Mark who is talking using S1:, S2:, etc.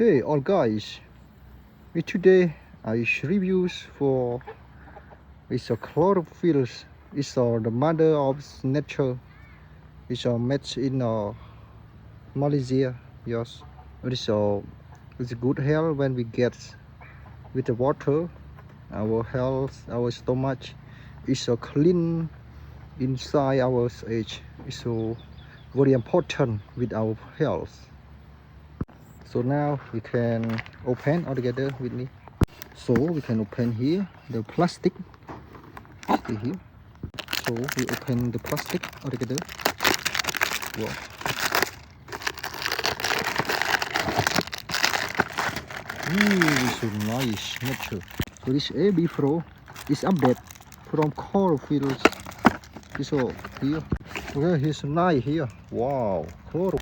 S1: Hey all guys, today I reviews for it's a chlorophyll. It's the mother of nature. It's made in Malaysia. Yes, it's good health when we get with the water. Our health, our stomach is clean inside our age. It's so very important with our health. So now we can open all together with me. So we can open here the plastic. See here. So we open the plastic all together. Wow. Ooh, so nice nature. So this AB Pro is update from Chlorophyll. So here. Okay, here's nice here. Wow, chlorophyll.